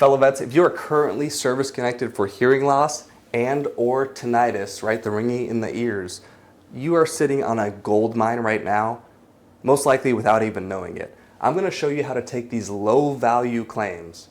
Fellow vets, if you are currently service connected for hearing loss and or tinnitus, right, the ringing in the ears, you are sitting on a gold mine right now, most likely without even knowing it. I'm going to show you how to take these low value claims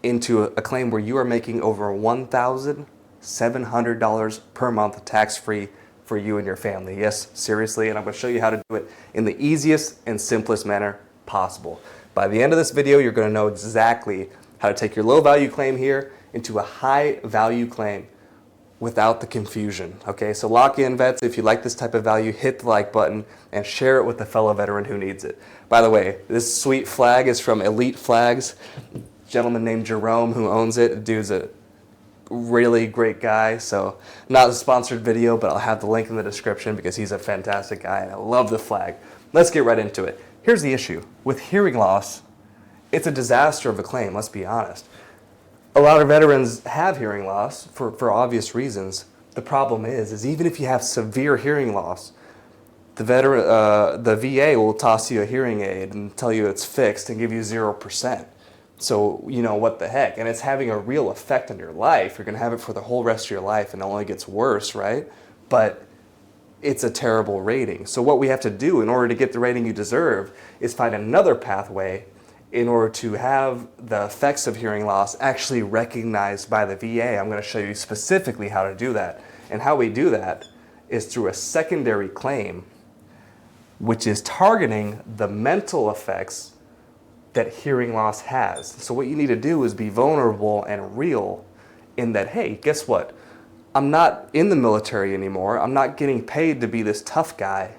into a claim where you are making over $1,700 per month tax-free for you and your family. Yes, seriously, and I'm going to show you how to do it in the easiest and simplest manner possible. By the end of this video, you're going to know exactly how to take your low value claim here into a high value claim without the confusion. Okay, so lock in, vets. If you like this type of value, hit the like button and share it with a fellow veteran who needs it. By the way, this sweet flag is from Elite Flags. A gentleman named Jerome who owns it. The dude's a really great guy. So not a sponsored video, but I'll have the link in the description because he's a fantastic guy and I love the flag. Let's get right into it. Here's the issue. With hearing loss, it's a disaster of a claim, let's be honest. A lot of veterans have hearing loss for obvious reasons. The problem is even if you have severe hearing loss, the VA will toss you a hearing aid and tell you it's fixed and give you 0%. So, you know, what the heck? And it's having a real effect on your life. You're going to have it for the whole rest of your life and it only gets worse, right? But it's a terrible rating. So what we have to do in order to get the rating you deserve is find another pathway in order to have the effects of hearing loss actually recognized by the VA. I'm going to show you specifically how to do that. And how we do that is through a secondary claim, which is targeting the mental effects that hearing loss has. So what you need to do is be vulnerable and real in that, hey, guess what? I'm not in the military anymore. I'm not getting paid to be this tough guy.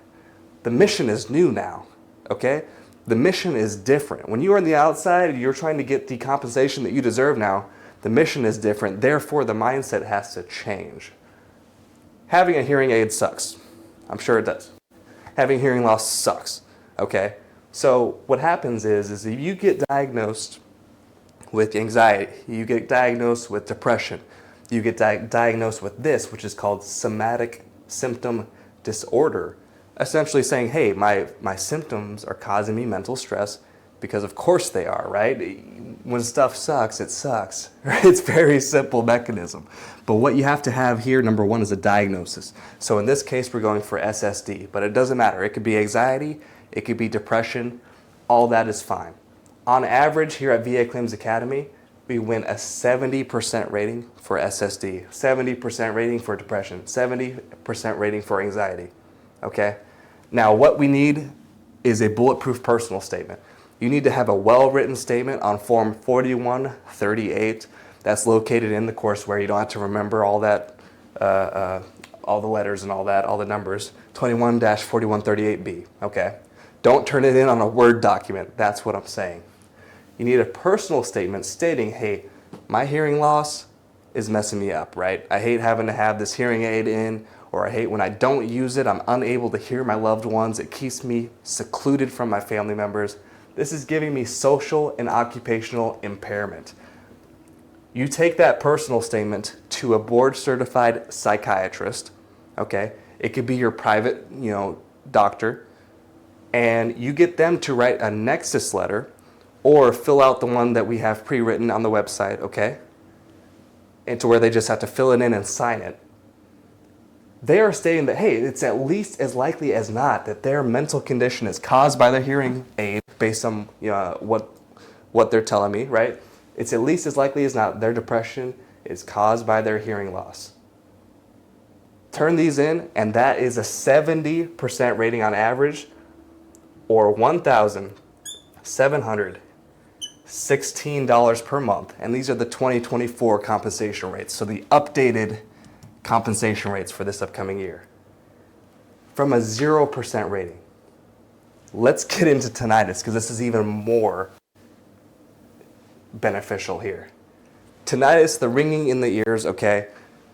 The mission is new now, okay? The mission is different. When you are on the outside, you're trying to get the compensation that you deserve now. The mission is different. Therefore, the mindset has to change. Having a hearing aid sucks. I'm sure it does. Having hearing loss sucks, okay? So what happens is if you get diagnosed with anxiety, you get diagnosed with depression, you get diagnosed with this, which is called somatic symptom disorder, essentially saying, hey, my symptoms are causing me mental stress because of course they are, right? When stuff sucks, it sucks. It's a very simple mechanism. But what you have to have here, number one, is a diagnosis. So in this case, we're going for SSD, but it doesn't matter. It could be anxiety, it could be depression, all that is fine. On average, here at VA Claims Academy, we win a 70% rating for SSD, 70% rating for depression, 70% rating for anxiety, okay? Now, what we need is a bulletproof personal statement. You need to have a well-written statement on Form 4138 that's located in the courseware. You don't have to remember all that, all the letters and all that, all the numbers. 21-4138B, okay? Don't turn it in on a Word document. That's what I'm saying. You need a personal statement stating, hey, my hearing loss is messing me up, right? I hate having to have this hearing aid in, or I hate when I don't use it, I'm unable to hear my loved ones. It keeps me secluded from my family members. This is giving me social and occupational impairment. You take that personal statement to a board-certified psychiatrist, okay? It could be your private, doctor, and you get them to write a nexus letter or fill out the one that we have pre-written on the website, okay? And to where they just have to fill it in and sign it. They are stating that, hey, it's at least as likely as not that their mental condition is caused by their hearing aid based on what they're telling me, right? It's at least as likely as not their depression is caused by their hearing loss. Turn these in, and that is a 70% rating on average, or $1,716 per month. And these are the 2024 compensation rates, so the updated compensation rates for this upcoming year. From a 0% rating. Let's get into tinnitus because this is even more beneficial here. Tinnitus, the ringing in the ears, okay.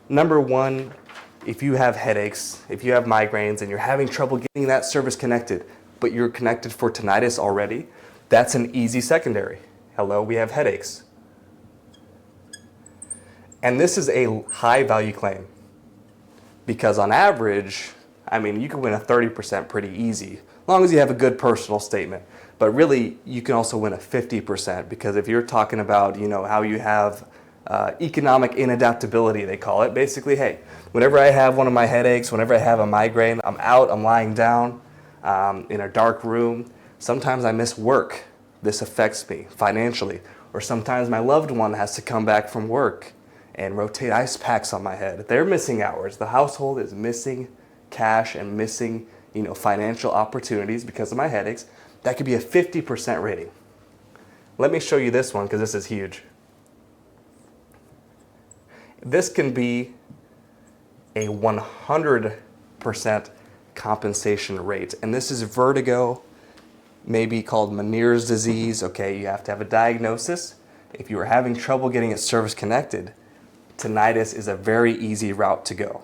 Number one, if you have headaches, if you have migraines and you're having trouble getting that service connected, but you're connected for tinnitus already, that's an easy secondary. Hello, we have headaches. And this is a high value claim. Because on average, you can win a 30% pretty easy, as long as you have a good personal statement. But really, you can also win a 50% because if you're talking about, how you have economic inadaptability, they call it. Basically, hey, whenever I have one of my headaches, whenever I have a migraine, I'm out, I'm lying down in a dark room. Sometimes I miss work. This affects me financially. Or sometimes my loved one has to come back from work and rotate ice packs on my head. They're missing hours. The household is missing cash and missing, financial opportunities because of my headaches. That could be a 50% rating. Let me show you this one because this is huge. This can be a 100% compensation rate. And this is vertigo, maybe called Meniere's disease. Okay, you have to have a diagnosis. If you are having trouble getting it service connected, tinnitus is a very easy route to go.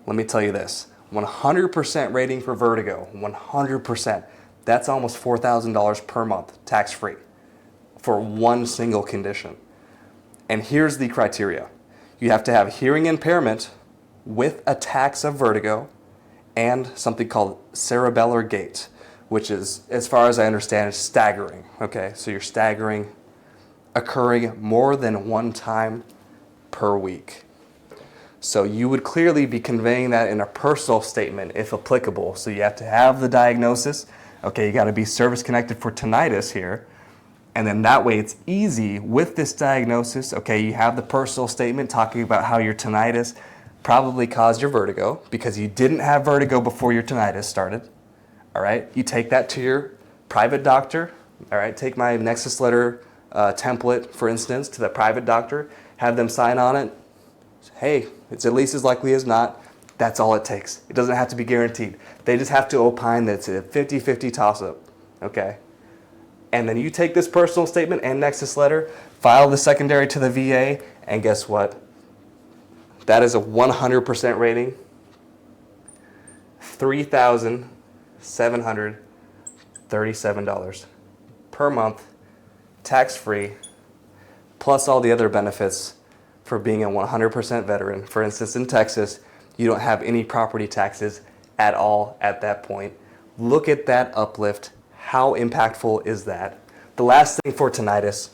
Let me tell you this, 100% rating for vertigo, 100%. That's almost $4,000 per month, tax-free, for one single condition. And here's the criteria. You have to have hearing impairment with attacks of vertigo and something called cerebellar gait, which is, as far as I understand, is staggering. Okay, so you're staggering, occurring more than one time per week. So you would clearly be conveying that in a personal statement if applicable. So you have to have the diagnosis. Okay, you got to be service connected for tinnitus here. And then that way it's easy with this diagnosis. Okay, you have the personal statement talking about how your tinnitus probably caused your vertigo because you didn't have vertigo before your tinnitus started. All right, you take that to your private doctor. All right, take my Nexus letter template, for instance, to the private doctor, have them sign on it. Hey, it's at least as likely as not. That's all it takes. It doesn't have to be guaranteed. They just have to opine that it's a 50-50 toss-up, okay? And then you take this personal statement and Nexus letter, file the secondary to the VA, and guess what? That is a 100% rating, $3,737 per month, tax-free, plus all the other benefits for being a 100% veteran. For instance, in Texas, you don't have any property taxes at all at that point. Look at that uplift. How impactful is that? The last thing for tinnitus,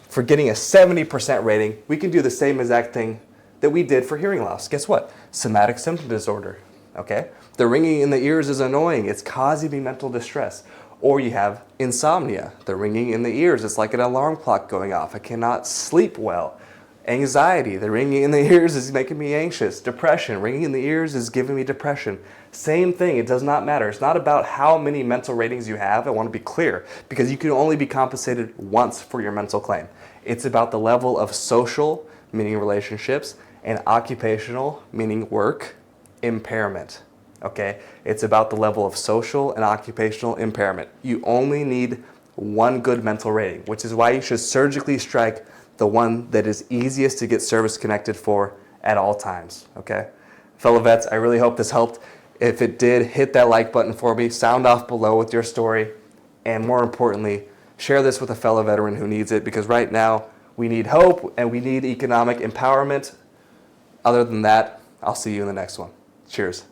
for getting a 70% rating, we can do the same exact thing that we did for hearing loss. Guess what? Somatic symptom disorder, okay? The ringing in the ears is annoying. It's causing me mental distress. Or you have insomnia. The ringing in the ears, it's like an alarm clock going off. I cannot sleep well. Anxiety, the ringing in the ears is making me anxious. Depression, ringing in the ears is giving me depression. Same thing, it does not matter. It's not about how many mental ratings you have, I want to be clear, because you can only be compensated once for your mental claim. It's about the level of social, meaning relationships, and occupational, meaning work, impairment. Okay? It's about the level of social and occupational impairment. You only need one good mental rating, which is why you should surgically strike the one that is easiest to get service connected for at all times, okay? Fellow vets, I really hope this helped. If it did, hit that like button for me, sound off below with your story, and more importantly, share this with a fellow veteran who needs it, because right now we need hope and we need economic empowerment. Other than that, I'll see you in the next one. Cheers.